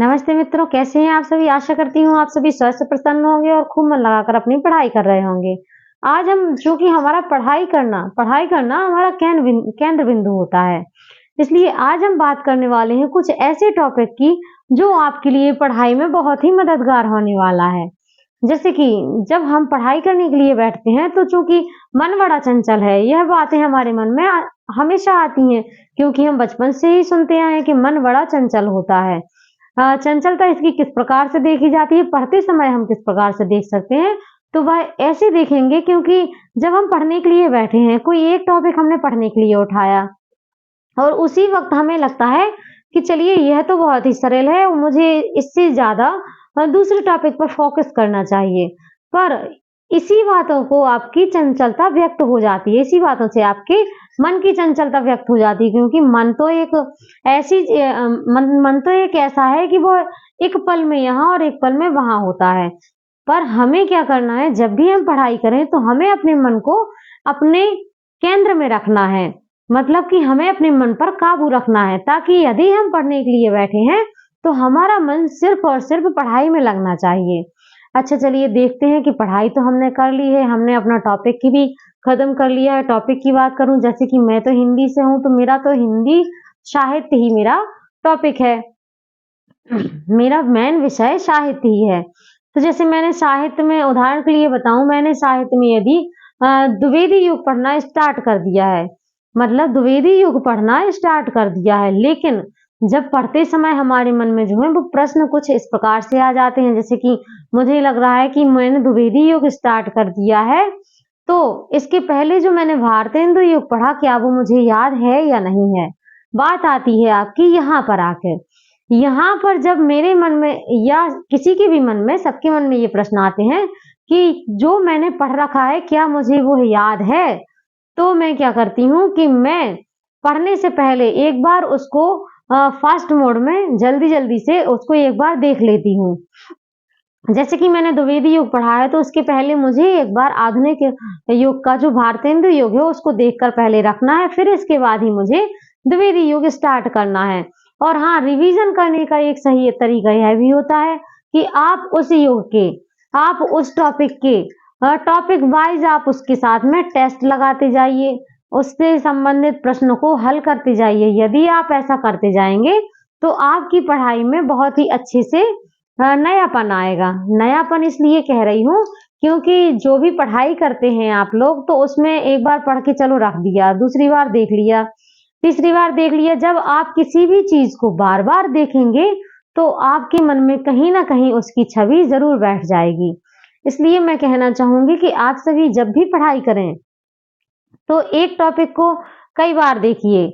नमस्ते मित्रों, कैसे हैं आप सभी? आशा करती हूँ आप सभी स्वस्थ प्रसन्न होंगे और खूब मन लगाकर अपनी पढ़ाई कर रहे होंगे। आज हम चूँकि हमारा पढ़ाई करना हमारा केंद्र बिंदु होता है। इसलिए आज हम बात करने वाले हैं कुछ ऐसे टॉपिक की जो आपके लिए पढ़ाई में बहुत ही मददगार होने वाला है। जैसे कि जब हम पढ़ाई करने के लिए बैठते हैं तो चूँकि मन बड़ा चंचल है, यह बातें हमारे मन में हमेशा आती हैं क्योंकि हम बचपन से ही सुनते आए हैं कि मन बड़ा चंचल होता है। चंचलता इसकी किस प्रकार से देखी जाती है, पढ़ते समय हम किस प्रकार से देख सकते हैं, तो वह ऐसे देखेंगे क्योंकि जब हम पढ़ने के लिए बैठे हैं, कोई एक टॉपिक हमने पढ़ने के लिए उठाया और उसी वक़्त हमें लगता है कि चलिए यह तो बहुत ही सरल है, मुझे इससे ज़्यादा दूसरे टॉपिक पर फ़ोकस करना चाहिए। पर इसी बातों को आपकी चंचलता व्यक्त हो जाती है, इसी बातों से आपके मन की चंचलता व्यक्त हो जाती है क्योंकि मन तो एक ऐसी मन तो एक ऐसा है कि वो एक पल में यहाँ और एक पल में वहाँ होता है। पर हमें क्या करना है, जब भी हम पढ़ाई करें तो हमें अपने मन को अपने केंद्र में रखना है। मतलब कि हमें अपने मन पर काबू रखना है ताकि यदि हम पढ़ने के लिए बैठे हैं तो हमारा मन सिर्फ और सिर्फ पढ़ाई में लगना चाहिए। अच्छा चलिए देखते हैं कि पढ़ाई तो हमने कर ली है, हमने अपना टॉपिक की भी खत्म कर लिया है। टॉपिक की बात करूं, जैसे कि मैं तो हिंदी से हूं तो मेरा तो हिंदी साहित्य ही मेरा टॉपिक है। मेरा मेन विषय साहित्य ही है। तो जैसे मैंने साहित्य में उदाहरण के लिए बताऊं, मैंने साहित्य में यदि द्विवेदी युग पढ़ना स्टार्ट कर दिया है, मतलब द्विवेदी युग पढ़ना स्टार्ट कर दिया है, लेकिन जब पढ़ते समय हमारे मन में जो है वो प्रश्न कुछ इस प्रकार से आ जाते हैं, जैसे कि मुझे लग रहा है कि मैंने द्विवेदी युग स्टार्ट कर दिया है, तो इसके पहले जो मैंने भारतेंदु युग पढ़ा, क्या वो मुझे याद है या नहीं है? बात आती है आपकी यहाँ पर आकर। यहाँ पर जब मेरे मन में या किसी के भी मन में, सबके मन में ये प्रश्न आते हैं कि जो मैंने पढ़ रखा है क्या मुझे वो याद है? तो मैं क्या करती हूँ कि मैं पढ़ने से पहले एक बार उसको फास्ट मोड में जल्दी-जल्दी से उसको एक बार देख लेती हूँ। जैसे कि मैंने द्विवेदी युग पढ़ा है तो उसके पहले मुझे एक बार आधुनिक युग का जो भारतेंदु युग है उसको देखकर पहले रखना है, फिर इसके बाद ही मुझे द्विवेदी युग स्टार्ट करना है। और हाँ, रिवीजन करने का एक सही तरीका यह भी होता है कि आप उस युग के, आप उस टॉपिक के टॉपिक वाइज आप उसके साथ में टेस्ट लगाते जाइए, उससे संबंधित प्रश्नों को हल करते जाइए। यदि आप ऐसा करते जाएंगे तो आपकी पढ़ाई में बहुत ही अच्छे से नयापन आएगा। नयापन इसलिए कह रही हूँ क्योंकि जो भी पढ़ाई करते हैं आप लोग तो उसमें एक बार पढ़ के चलो रख दिया, दूसरी बार देख लिया, तीसरी बार देख लिया। जब आप किसी भी चीज को बार बार देखेंगे तो आपके मन में कहीं ना कहीं उसकी छवि जरूर बैठ जाएगी। इसलिए मैं कहना चाहूंगी कि आप सभी जब भी पढ़ाई करें तो एक टॉपिक को कई बार देखिए,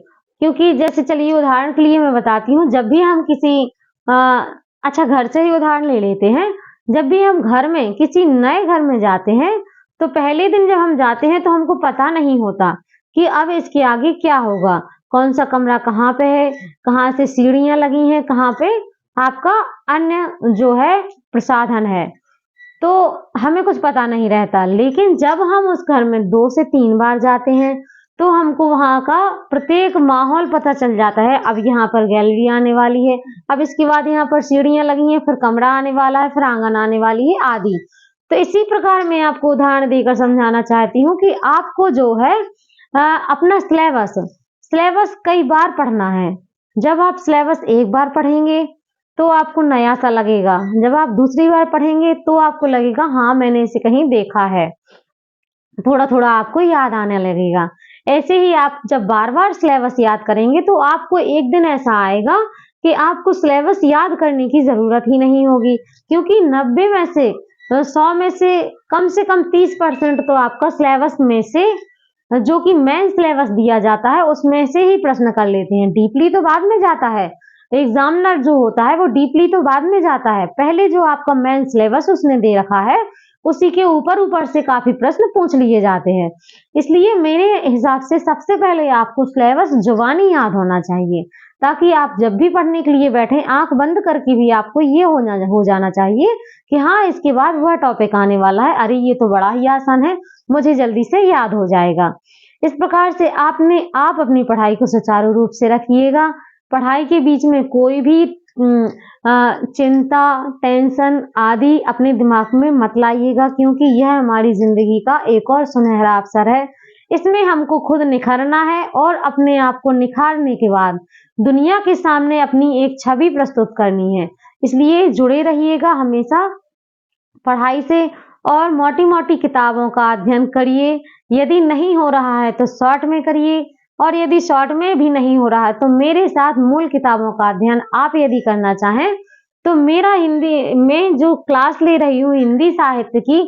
क्योंकि जैसे चलिए उदाहरण के लिए मैं बताती हूँ, जब भी हम किसी अच्छा घर से ही उदाहरण ले लेते हैं, जब भी हम घर में किसी नए घर में जाते हैं तो पहले दिन जब हम जाते हैं तो हमको पता नहीं होता कि अब इसके आगे क्या होगा, कौन सा कमरा कहाँ पे है, कहाँ से सीढ़ियां लगी हैं, कहाँ पे आपका अन्य जो है प्रसाधन है, तो हमें कुछ पता नहीं रहता। लेकिन जब हम उस घर में 2 से 3 बार जाते हैं तो हमको वहाँ का प्रत्येक माहौल पता चल जाता है। अब यहाँ पर गैलरी आने वाली है, अब इसके बाद यहाँ पर सीढ़ियां लगी हैं, फिर कमरा आने वाला है, फिर आंगन आने वाली है आदि। तो इसी प्रकार मैं आपको उदाहरण देकर समझाना चाहती हूँ कि आपको जो है अपना सिलेबस कई बार पढ़ना है। जब आप सिलेबस एक बार पढ़ेंगे तो आपको नया सा लगेगा, जब आप दूसरी बार पढ़ेंगे तो आपको लगेगा हाँ मैंने इसे कहीं देखा है, थोड़ा थोड़ा आपको याद आने लगेगा। ऐसे ही आप जब बार बार सिलेबस याद करेंगे तो आपको एक दिन ऐसा आएगा कि आपको सिलेबस याद करने की जरूरत ही नहीं होगी, क्योंकि 90 में से 100 में से कम 30% तो आपका सिलेबस में से जो कि मेन सिलेबस दिया जाता है उसमें से ही प्रश्न कर लेते हैं। डीपली तो बाद में जाता है, एग्जामिनर जो होता है वो डीपली तो बाद में जाता है, पहले जो आपका मेन सिलेबस उसने दे रखा है उसी के ऊपर से काफी प्रश्न पूछ लिए जाते हैं। इसलिए मेरे हिसाब से सबसे पहले आपको सिलेबस जुबानी याद होना चाहिए, ताकि आप जब भी पढ़ने के लिए बैठे आंख बंद करके भी आपको ये हो जाना चाहिए कि हाँ इसके बाद वह टॉपिक आने वाला है, अरे ये तो बड़ा ही आसान है, मुझे जल्दी से याद हो जाएगा। इस प्रकार से आप अपनी पढ़ाई को सुचारू रूप से रखिएगा। पढ़ाई के बीच में कोई भी चिंता, टेंशन आदि अपने दिमाग में मत लाइएगा, क्योंकि यह हमारी ज़िंदगी का एक और सुनहरा अवसर है। इसमें हमको खुद निखरना है और अपने आप को निखारने के बाद दुनिया के सामने अपनी एक छवि प्रस्तुत करनी है। इसलिए जुड़े रहिएगा हमेशा पढ़ाई से और मोटी-मोटी किताबों का अध्ययन करिए। यदि नहीं हो रहा है तो शॉर्ट में करिए, और यदि शॉर्ट में भी नहीं हो रहा है तो मेरे साथ मूल किताबों का अध्ययन आप यदि करना चाहें तो मेरा हिंदी में जो क्लास ले रही हूँ हिंदी साहित्य की,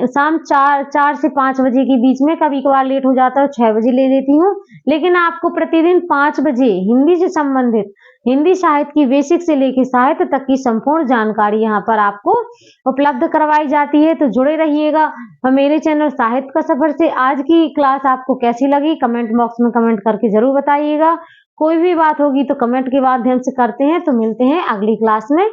शाम 4 से 5 बजे के बीच में, कभी-कभार लेट हो जाता है 6 बजे ले लेती हूँ। लेकिन आपको प्रतिदिन 5 बजे हिंदी से संबंधित हिंदी साहित्य की बेसिक से लेके साहित्य तक की संपूर्ण जानकारी यहाँ पर आपको उपलब्ध करवाई जाती है। तो जुड़े रहिएगा और मेरे चैनल साहित्य का सफर से। आज की क्लास आपको कैसी लगी कमेंट बॉक्स में कमेंट करके जरूर बताइएगा। कोई भी बात होगी तो कमेंट के माध्यम से करते हैं। तो मिलते हैं अगली क्लास में।